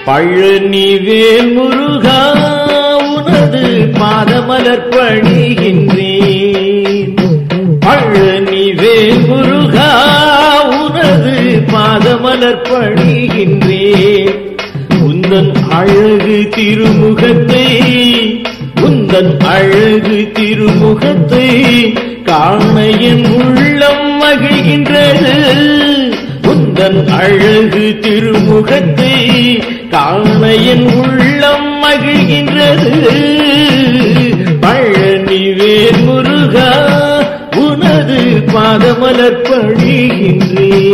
பழனிவேல் முருகா உனது பாதமலர் பணிகின்றேன். பழனிவேல் முருகா உனது பாதமலர் பணிகின்றேன். உந்தன் அழகு திருமுகத்தை உந்தன் அழகு திருமுகத்தை காண என் உள்ளம் மகிழ்கின்றது. உந்தன் அழகு திருமுகத்தை காண என் உள்ளம் மகிழ்கின்றது. பழனிவேல் முருகா உனது பாதமலர் பணிகின்றேன்.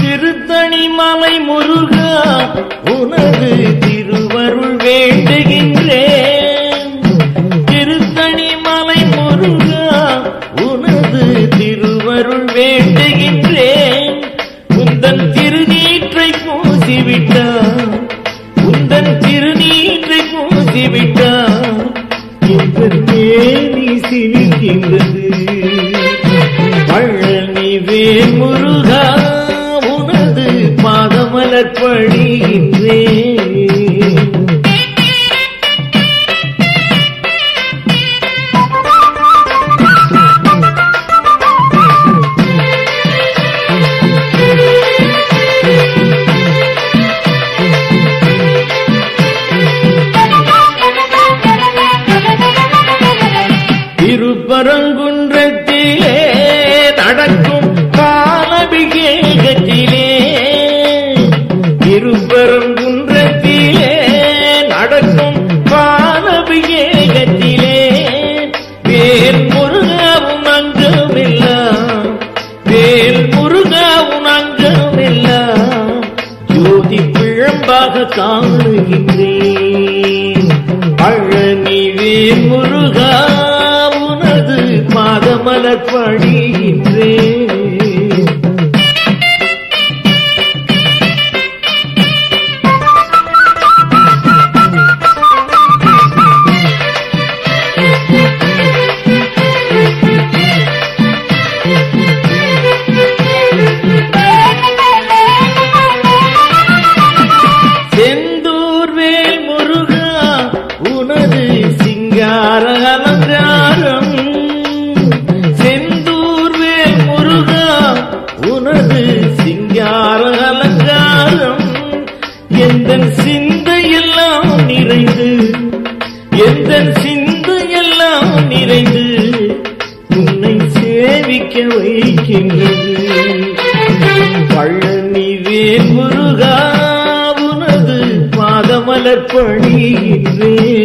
திருத்தணிமலை முருகா உனது திருவருள் வேண்டுகின்றேன். திருத்தணிமலை முருகா உனது திருவருள் வேண்டுகின்றேன். உந்தன் திருநீற்றை பூசிவிட்டார் உந்தன் திருநீற்றை பூசிவிட்டார் இந்த தேனி சிரிக்கின்றது. பழனிவேல் முருகா உனது பாதமலர் பணிகின்றேன். திருப்பரங்குன்றத்திலே நடக்கும் பாலபிஷேகத்திலே திருப்பரங்குன்றத்திலே நடக்கும் பாலபிஷேகத்திலே வேல் முருகாவும் அங்கமெல்லாம் வேல் முருகாவும் அங்கமெல்லாம் ஜோதி பிழம்பாக காணுகின்றேன். பழனிவேல் முருகா உனது பாதமலர் பணிகின்றேன். செந்தூர்வேல் முருகா உனது சிங்கார அலங்காரம். செந்தூர்வேல் முருகா உனது சிங்கார அலங்காரம் எந்தன் சிந்தையெல்லாம் நிறைந்து எந்தன் சிந்தையெல்லாம் நிறைந்து உன்னை சேவிக்க வைக்கின்றது. பழனிவேல் முருகா உனது பாதமலர் பணிகின்றேன்.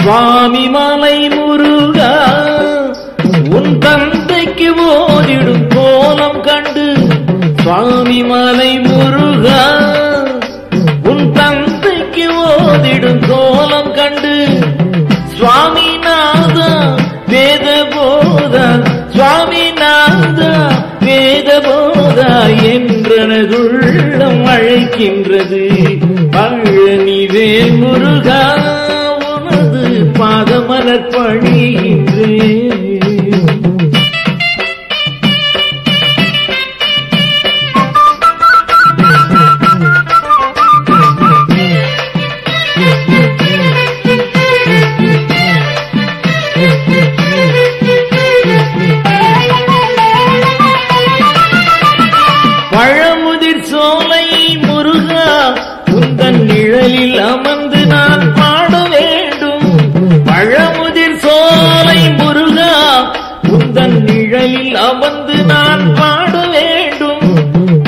சுவாமி மலை முருகா உன் தந்தைக்கு ஓதிடும் கோலம் கண்டு. சுவாமி மலை முருகா உன் தந்தைக்கு ஓதிடும் கோலம் கண்டு. சுவாமிநாதா வேதபோதா சுவாமிநாதா வேதபோதா என்றனதுள்ளம் அழைக்கின்றது. பழனிவேல் முருகா உனது பாதமலர் பணிகின்றேன். பழமுதிர் சோலை முருகா உந்தன் நிழலில் அமர்ந்து நான் பாட வேண்டும். பழமுதிர் சோலை முருகா உந்தன் நிழலில் அமர்ந்து நான் பாட வேண்டும்.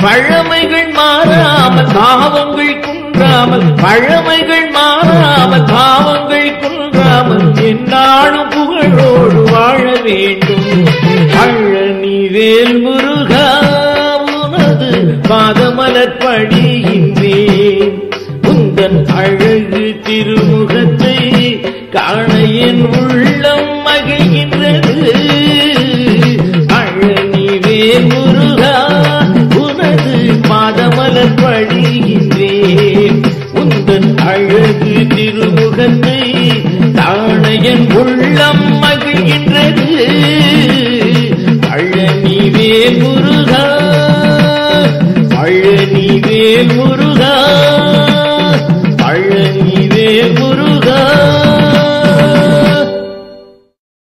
பழமைகள் மாறாமல் பாவங்கள் குன்றாமல் பழமைகள் மாறாமல் வேல் முருகா உனது பாதமலர் படிகின்றேன் உந்தன் அழகு திருமுகத்தை காண என் உள்ளம் மகிழ்கின்றது பழனி வேல் முருகா உனது பாதமலர் படிகின்றேன் உந்தன் அழகு திருமுகத்தை காண என் உள்ளம் மகிழ்கின்றது பழனி வேல் முருகா பழனி வேல் முருகா பழனி வேல் முருகா